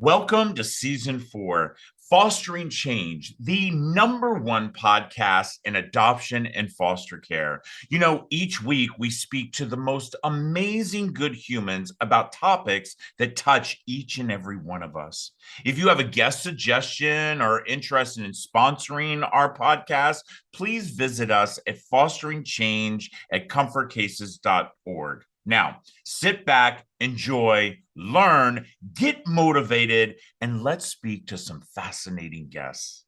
Welcome to season 4, Fostering Change, the #1 podcast in adoption and foster care. Each week we speak to the most amazing good humans about topics that touch each and every one of us. If you have a guest suggestion or interested in sponsoring our podcast, please visit us at fosteringchange@comfortcases.org. Now, sit back, enjoy, learn, get motivated, and let's speak to some fascinating guests.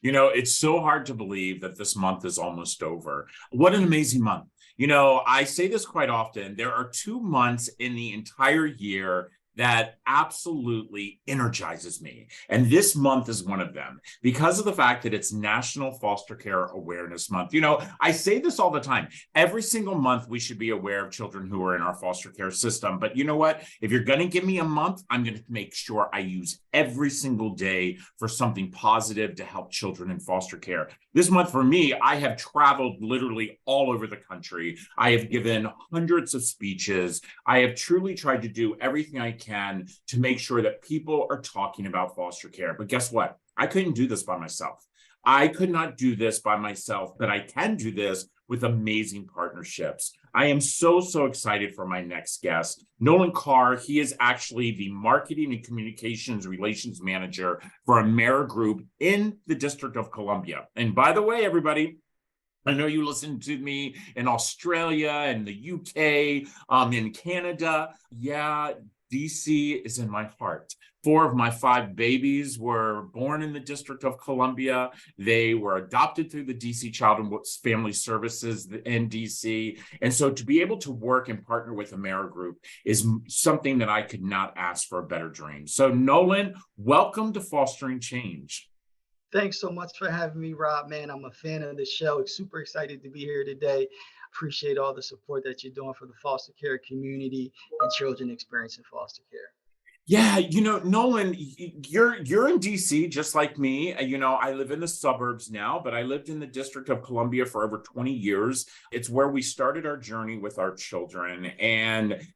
It's so hard to believe that this month is almost over. What an amazing month. I say this quite often. There are 2 months in the entire year that absolutely energizes me. And this month is one of them because of the fact that it's National Foster Care Awareness Month. I say this all the time. Every single month, we should be aware of children who are in our foster care system. But you know what? If you're going to give me a month, I'm going to make sure I use every single day for something positive to help children in foster care. This month for me, I have traveled literally all over the country. I have given hundreds of speeches. I have truly tried to do everything I can to make sure that people are talking about foster care. But guess what? I couldn't do this by myself. I could not do this by myself, but I can do this with amazing partnerships. I am so excited for my next guest, Nolan Carr. He is actually the Marketing and Communications Relations Manager for Amerigroup in the District of Columbia. And by the way, everybody, I know you listen to me in Australia and the UK, in Canada. Yeah, DC is in my heart. 4 of my 5 babies were born in the District of Columbia. They were adopted through the DC Child and Family Services in DC. And so to be able to work and partner with Amerigroup is something that I could not ask for a better dream. So Nolan, welcome to Fostering Change. Thanks so much for having me, Rob. Man, I'm a fan of the show. Super excited to be here today. Appreciate all the support that you're doing for the foster care community and children experiencing foster care. Yeah, Nolan, you're in DC just like me. I live in the suburbs now, but I lived in the District of Columbia for over 20 years. It's where we started our journey with our children. And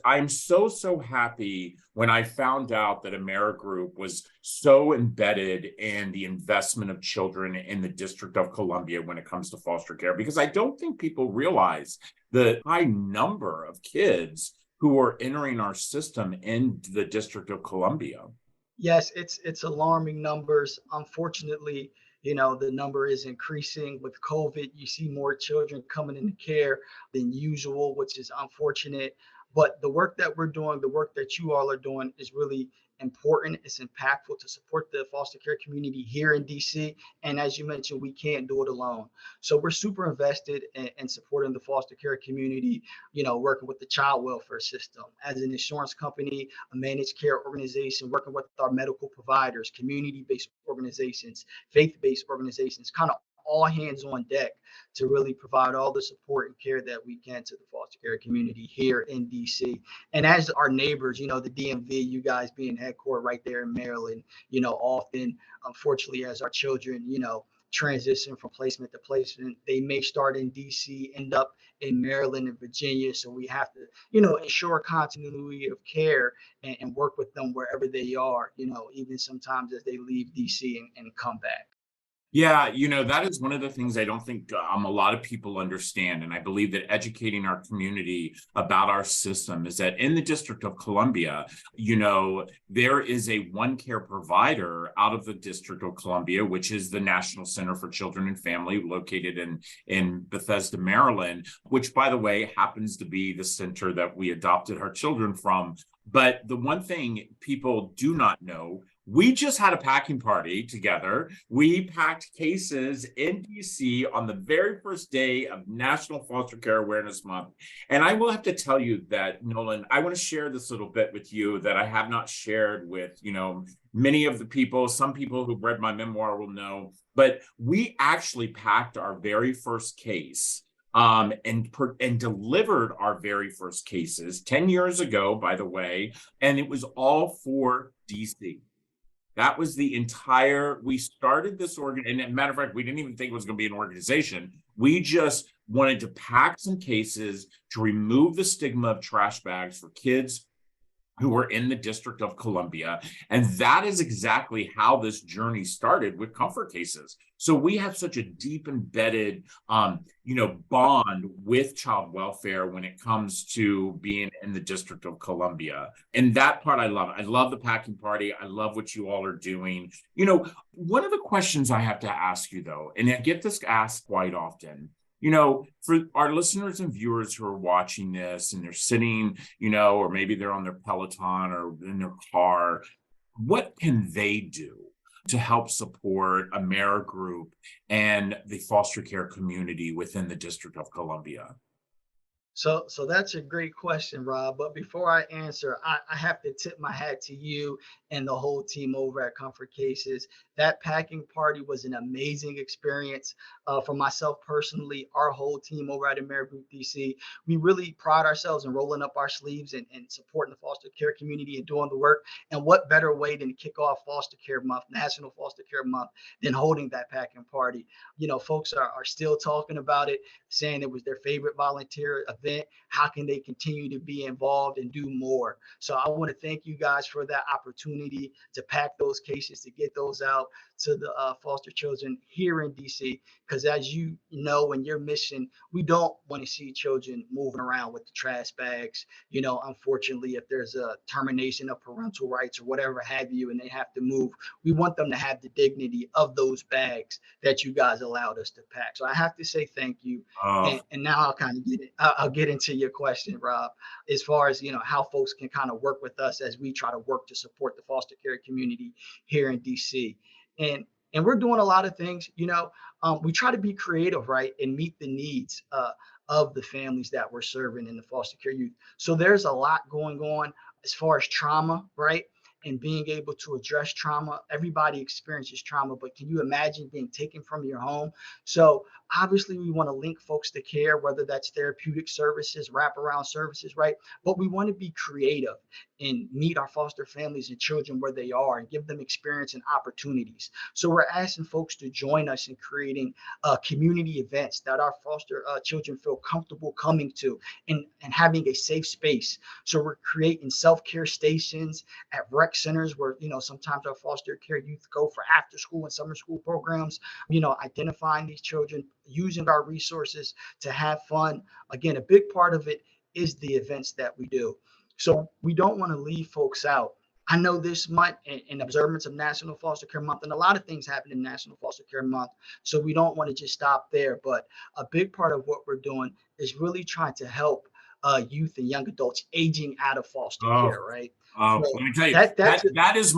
I'm so happy when I found out that Amerigroup was so embedded in the investment of children in the District of Columbia when it comes to foster care, because I don't think people realize the high number of kids who are entering our system in the District of Columbia. Yes, it's alarming numbers. Unfortunately, the number is increasing with COVID. You see more children coming into care than usual, which is unfortunate. But the work that we're doing, the work that you all are doing is really important. It's impactful to support the foster care community here in DC. And as you mentioned, we can't do it alone. So we're super invested in supporting the foster care community, working with the child welfare system as an insurance company, a managed care organization, working with our medical providers, community-based organizations, faith-based organizations, kind of all hands on deck to really provide all the support and care that we can to the foster care community here in DC. And as our neighbors, the DMV, you guys being headquartered right there in Maryland, often, unfortunately, as our children, transition from placement to placement, they may start in DC, end up in Maryland and Virginia. So we have to, ensure continuity of care and work with them wherever they are, even sometimes as they leave DC and come back. Yeah, that is one of the things I don't think a lot of people understand. And I believe that educating our community about our system is that in the District of Columbia, there is a one care provider out of the District of Columbia, which is the National Center for Children and Family located in Bethesda, Maryland, which, by the way, happens to be the center that we adopted our children from. But the one thing people do not know, we just had a packing party together. We packed cases in DC on the very first day of National Foster Care Awareness Month. And I will have to tell you that, Nolan, I want to share this little bit with you that I have not shared with, many of the people. Some people who've read my memoir will know, but we actually packed our very first case and delivered our very first cases 10 years ago, by the way, and it was all for DC. That was we started this and as a matter of fact, we didn't even think it was going to be an organization. We just wanted to pack some cases to remove the stigma of trash bags for kids who are in the District of Columbia. And that is exactly how this journey started with comfort cases. So we have such a deep embedded, bond with child welfare when it comes to being in the District of Columbia. And that part I love. I love the packing party. I love what you all are doing. One of the questions I have to ask you though, and I get this asked quite often, for our listeners and viewers who are watching this and they're sitting, or maybe they're on their Peloton or in their car, what can they do to help support Amerigroup and the foster care community within the District of Columbia? So that's a great question, Rob. But before I answer, I have to tip my hat to you and the whole team over at Comfort Cases. That packing party was an amazing experience for myself personally, our whole team over at Amerigroup DC. We really pride ourselves in rolling up our sleeves and supporting the foster care community and doing the work. And what better way than to kick off Foster Care Month, National Foster Care Month, than holding that packing party? Folks are still talking about it, saying it was their favorite volunteer event. How can they continue to be involved and do more? So I want to thank you guys for that opportunity to pack those cases, to get those out to the foster children here in DC. Because as you know, in your mission, we don't want to see children moving around with the trash bags. Unfortunately, if there's a termination of parental rights or whatever have you, and they have to move, we want them to have the dignity of those bags that you guys allowed us to pack. So I have to say thank you. And now I'll kind of I'll get into your question, Rob, as far as, how folks can kind of work with us as we try to work to support the foster care community here in DC. And we're doing a lot of things, we try to be creative, right, and meet the needs of the families that we're serving in the foster care youth. So there's a lot going on as far as trauma, right? And being able to address trauma. Everybody experiences trauma, but can you imagine being taken from your home? So obviously we want to link folks to care, whether that's therapeutic services, wraparound services, right? But we want to be creative and meet our foster families and children where they are and give them experience and opportunities. So we're asking folks to join us in creating community events that our foster children feel comfortable coming to and having a safe space. So we're creating self-care stations at rec centers where, sometimes our foster care youth go for after school and summer school programs, identifying these children, using our resources to have fun. Again, a big part of it is the events that we do. So we don't want to leave folks out. I know this month in observance of National Foster Care Month, and a lot of things happen in National Foster Care Month. So we don't want to just stop there. But a big part of what we're doing is really trying to help youth and young adults aging out of foster care, right? Oh, So let me tell you, that is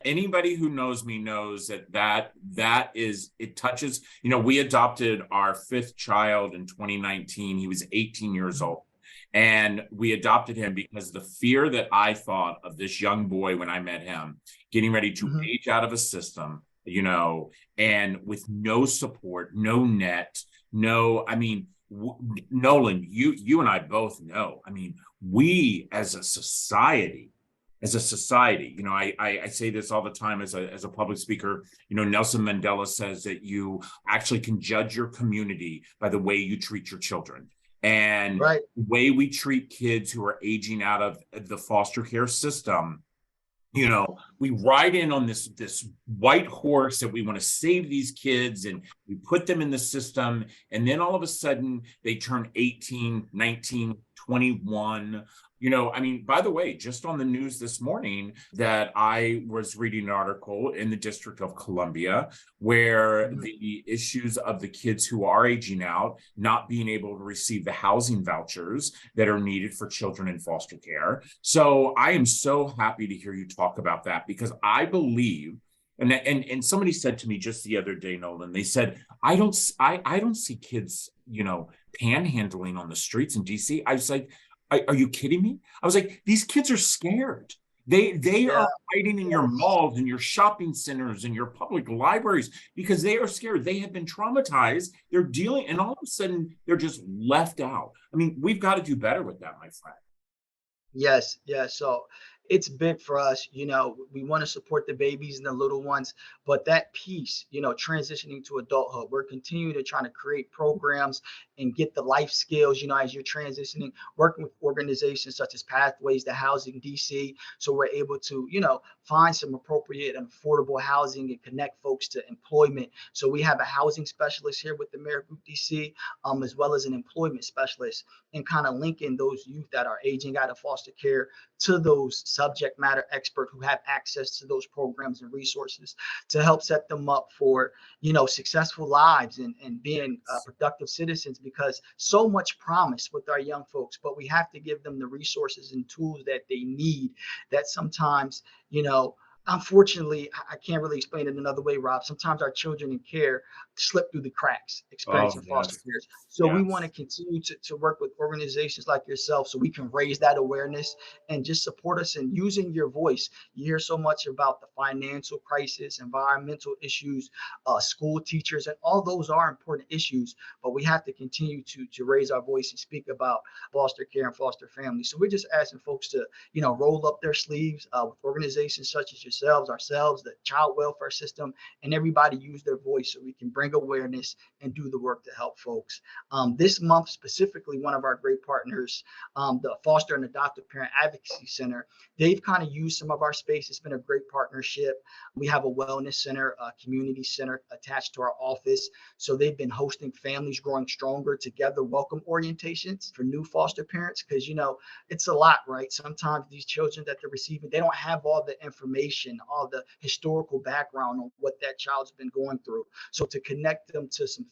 anybody who knows me knows that is, it touches, we adopted our fifth child in 2019. He was 18 years old. And we adopted him because the fear that I thought of this young boy when I met him, getting ready to age out of a system, and with no support, no net, Nolan, you and I both know. We as a society, I say this all the time as a public speaker. Nelson Mandela says that you actually can judge your community by the way you treat your children. And right. The way we treat kids who are aging out of the foster care system, we ride in on this white horse that we want to save these kids, and we put them in the system, and then all of a sudden they turn 18, 19, 21. By the way, just on the news this morning that I was reading an article in the District of Columbia where the issues of the kids who are aging out, not being able to receive the housing vouchers that are needed for children in foster care. So I am so happy to hear you talk about that, because I believe, and somebody said to me just the other day, Nolan, they said, I don't see kids, panhandling on the streets in DC. I was like, are you kidding me? I was like, these kids are scared. They are hiding in your malls and your shopping centers and your public libraries because they are scared. They have been traumatized. They're dealing, and all of a sudden they're just left out. We've got to do better with that, my friend. Yes. So it's big for us. We want to support the babies and the little ones, but that piece, transitioning to adulthood, we're continuing to try to create programs and get the life skills, as you're transitioning, working with organizations such as Pathways to Housing DC. So we're able to, find some appropriate and affordable housing and connect folks to employment. So we have a housing specialist here with the Amerigroup DC, as well as an employment specialist, and kind of linking those youth that are aging out of foster care to those subject matter experts who have access to those programs and resources to help set them up for, successful lives and being productive citizens, because so much promise with our young folks, but we have to give them the resources and tools that they need, that sometimes, unfortunately, I can't really explain it another way, Rob. Sometimes our children in care slip through the cracks, experiencing foster care. So we want to continue to work with organizations like yourself so we can raise that awareness and just support us in using your voice. You hear so much about the financial crisis, environmental issues, school teachers, and all those are important issues, but we have to continue to raise our voice and speak about foster care and foster families. So we're just asking folks to, roll up their sleeves with organizations such as yourselves, ourselves, the child welfare system, and everybody use their voice so we can bring awareness and do the work to help folks. This month specifically, one of our great partners, the Foster and Adoptive Parent Advocacy Center, they've kind of used some of our space. It's been a great partnership. We have a wellness center, a community center attached to our office. So they've been hosting Families Growing Stronger Together welcome orientations for new foster parents, because, it's a lot, right? Sometimes these children that they're receiving, they don't have all the information, all the historical background on what that child's been going through. So to connect them to some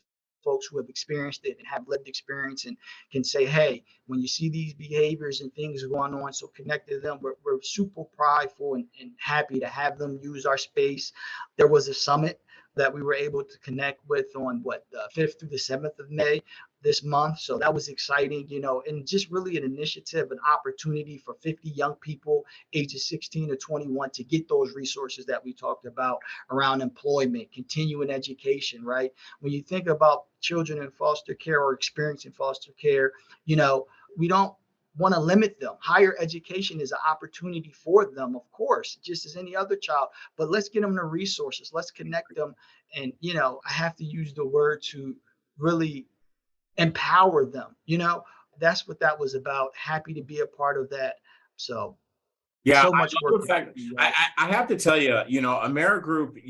folks who have experienced it and have lived experience and can say, hey, when you see these behaviors and things going on, so connect to them. We're super prideful and happy to have them use our space. There was a summit that we were able to connect with on the 5th through the 7th of May this month. So that was exciting, and just really an initiative, an opportunity for 50 young people ages 16 to 21 to get those resources that we talked about around employment, continuing education, right? When you think about children in foster care or experiencing foster care, we don't want to limit them. Higher education is an opportunity for them, of course, just as any other child, but let's get them the resources. Let's connect them. And, I have to use the word to really empower them. That's what that was about. Happy to be a part of that. So yeah, so much work. I have to tell you, Amerigroup,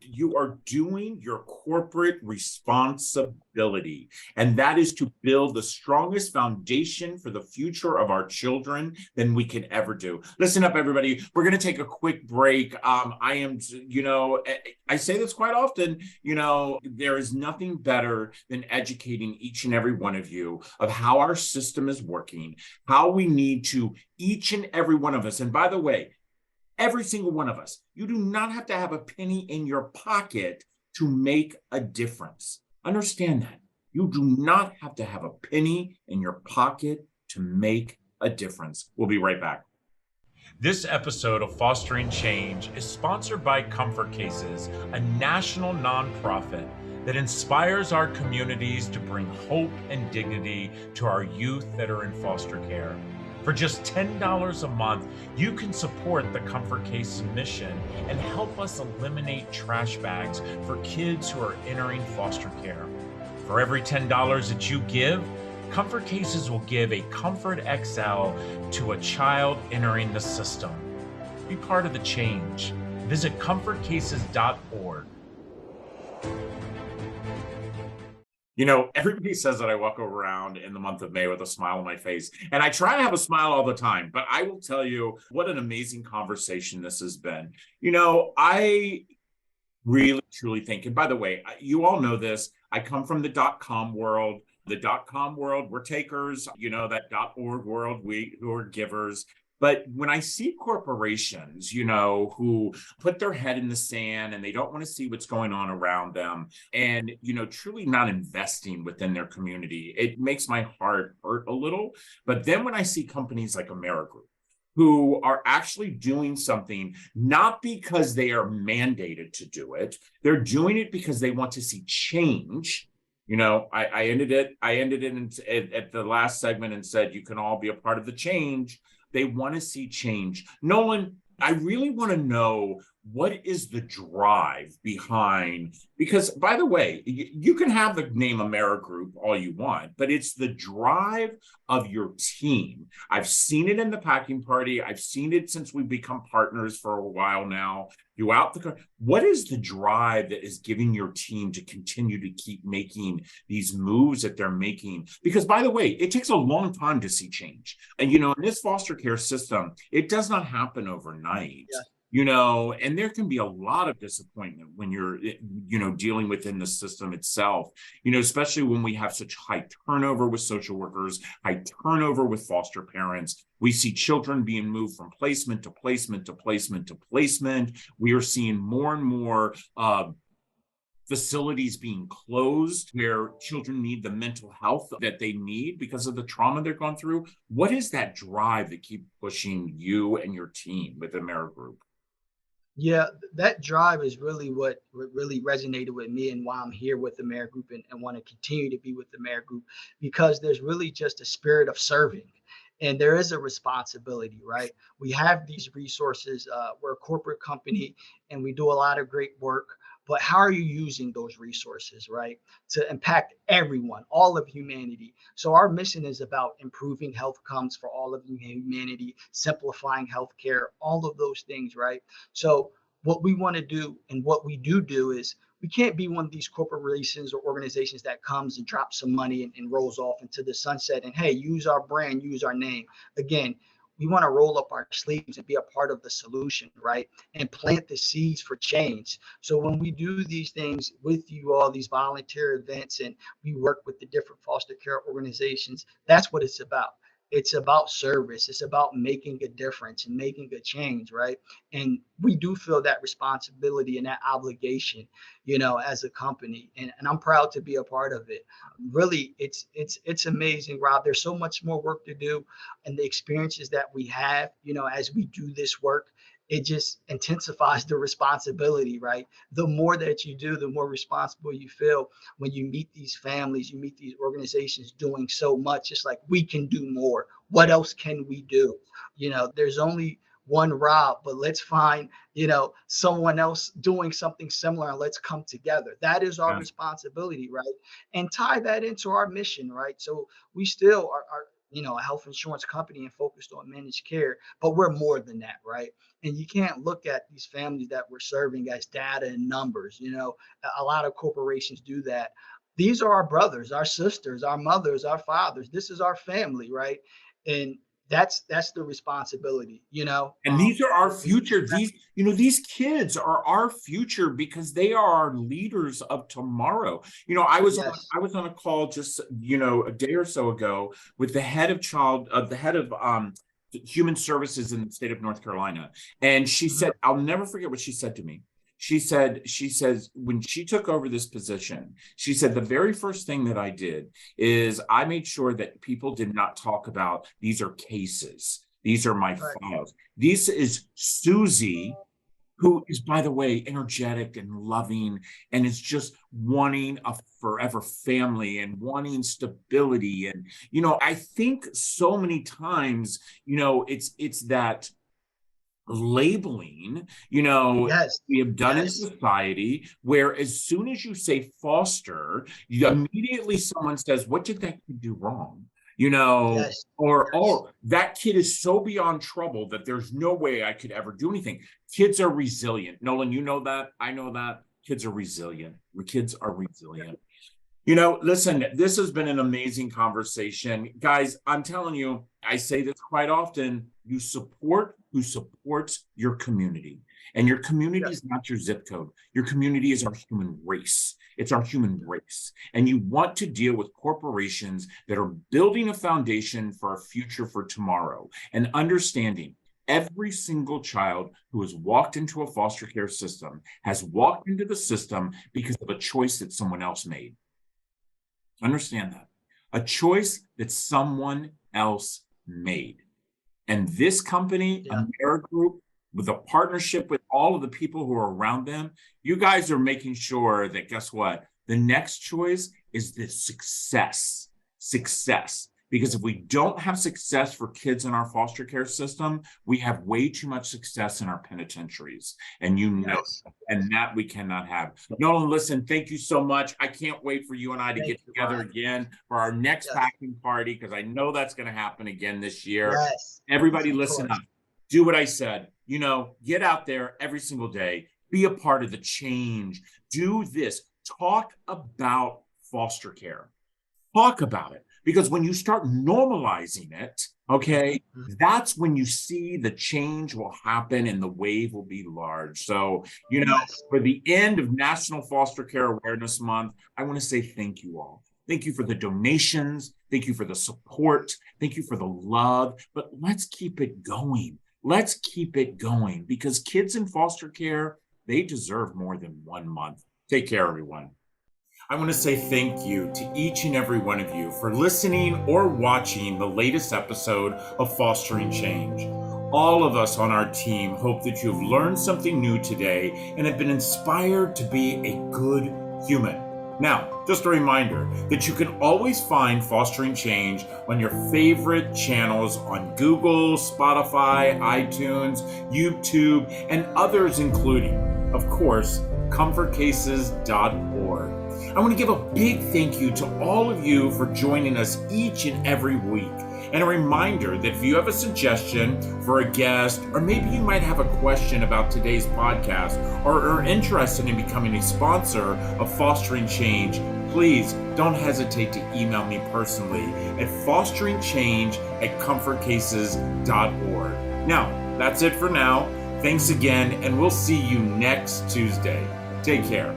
you are doing your corporate responsibility, and that is to build the strongest foundation for the future of our children than we can ever do. Listen up, everybody. We're going to take a quick break. I say this quite often, there is nothing better than educating each and every one of you of how our system is working, how we need to, each and every one of us. And by the way, every single one of us, you do not have to have a penny in your pocket to make a difference. Understand that. You do not have to have a penny in your pocket to make a difference. We'll be right back. This episode of Fostering Change is sponsored by Comfort Cases, a national nonprofit that inspires our communities to bring hope and dignity to our youth that are in foster care. For just $10 a month, you can support the Comfort Case mission and help us eliminate trash bags for kids who are entering foster care. For every $10 that you give, Comfort Cases will give a Comfort XL to a child entering the system. Be part of the change. Visit comfortcases.org. Everybody says that I walk around in the month of May with a smile on my face, and I try to have a smile all the time, but I will tell you what an amazing conversation this has been. I really, truly think, and by the way, you all know this, I come from the .com world. The .com world, we're takers, that .org world, who are givers. But when I see corporations, who put their head in the sand and they don't want to see what's going on around them and, truly not investing within their community, it makes my heart hurt a little. But then when I see companies like Amerigroup, who are actually doing something, not because they are mandated to do it, they're doing it because they want to see change. I ended it at the last segment and said, you can all be a part of the change. They want to see change. Nolan, I really want to know, what is the drive behind, because by the way, you can have the name Amerigroup all you want, but it's the drive of your team. I've seen it in the packing party. I've seen it since we've become partners for a while now. What is the drive that is giving your team to continue to keep making these moves that they're making? Because by the way, it takes a long time to see change. And, in this foster care system, it does not happen overnight. Yeah. And there can be a lot of disappointment when you're, dealing within the system itself, especially when we have such high turnover with social workers, high turnover with foster parents. We see children being moved from placement to placement to placement to placement. We are seeing more and more facilities being closed where children need the mental health that they need because of the trauma they're going through. What is that drive that keeps pushing you and your team with Amerigroup? Yeah, that drive is really what really resonated with me and why I'm here with the Amerigroup and want to continue to be with the Amerigroup, because there's really just a spirit of serving. And there is a responsibility, right? We have these resources. We're a corporate company and we do a lot of great work. But how are you using those resources, right, to impact everyone, all of humanity? So our mission is about improving health comes for all of humanity, simplifying healthcare, all of those things, right? So what we want to do and what we do is we can't be one of these corporations or organizations that comes and drops some money and rolls off into the sunset and, hey, use our brand, use our name. Again, we want to roll up our sleeves and be a part of the solution, right? And plant the seeds for change. So when we do these things with you all, these volunteer events, and we work with the different foster care organizations, that's what it's about. It's about service. It's about making a difference and making a change, right? And we do feel that responsibility and that obligation, as a company. And I'm proud to be a part of it. Really, it's amazing, Rob. There's so much more work to do, and the experiences that we have, as we do this work, it just intensifies the responsibility, right? The more that you do, the more responsible you feel when you meet these families, you meet these organizations doing so much. It's like, we can do more. What else can we do? There's only one Rob, but let's find, someone else doing something similar and let's come together. That is our responsibility, right? And tie that into our mission, right? So we still are a health insurance company and focused on managed care, but we're more than that, right? And you can't look at these families that we're serving as data and numbers. A lot of corporations do that. These are our brothers, our sisters, our mothers, our fathers. This is our family, right? And that's the responsibility. And these are our future. These kids are our future because they are our leaders of tomorrow. Yes. I was on a call just a day or so ago with the head of human services in the state of North Carolina, and she said, I'll never forget what she said to me. She says, when she took over this position, she said, the very first thing that I did is I made sure that people did not talk about, these are cases. These are my files. This is Susie, who is, by the way, energetic and loving, and is just wanting a forever family and wanting stability. And, I think so many times, it's that labeling, Yes. we have done in Yes. society, where as soon as you say foster, immediately someone says, what did that kid do wrong? Yes. Or, Yes. oh, that kid is so beyond trouble that there's no way I could ever do anything. Kids are resilient. Nolan, you know that. I know that. Kids are resilient. Kids are resilient. Listen, this has been an amazing conversation. Guys, I'm telling you, I say this quite often, you support who supports your community. And your community is not your zip code. Your community is our human race. It's our human race. And you want to deal with corporations that are building a foundation for our future for tomorrow, and understanding every single child who has walked into a foster care system has walked into the system because of a choice that someone else made. Understand that. A choice that someone else made. And this company, Amerigroup, with a partnership with all of the people who are around them, you guys are making sure that, guess what? The next choice is the success. Success. Because if we don't have success for kids in our foster care system, we have way too much success in our penitentiaries. And Yes. and that we cannot have. Nolan, listen, thank you so much. I can't wait for you and I to get together again for our next packing party, because I know that's going to happen again this year. Yes. Everybody listen up. Do what I said. Get out there every single day. Be a part of the change. Do this. Talk about foster care. Talk about it. Because when you start normalizing it, okay, that's when you see the change will happen and the wave will be large. So, for the end of National Foster Care Awareness Month, I want to say thank you all. Thank you for the donations. Thank you for the support. Thank you for the love. But let's keep it going. Let's keep it going, because kids in foster care, they deserve more than 1 month. Take care, everyone. I want to say thank you to each and every one of you for listening or watching the latest episode of Fostering Change. All of us on our team hope that you've learned something new today and have been inspired to be a good human. Now, just a reminder that you can always find Fostering Change on your favorite channels on Google, Spotify, iTunes, YouTube, and others, including, of course, comfortcases.org. I want to give a big thank you to all of you for joining us each and every week. And a reminder that if you have a suggestion for a guest, or maybe you might have a question about today's podcast, or are interested in becoming a sponsor of Fostering Change, please don't hesitate to email me personally at fosteringchange@comfortcases.org. Now, that's it for now. Thanks again, and we'll see you next Tuesday. Take care.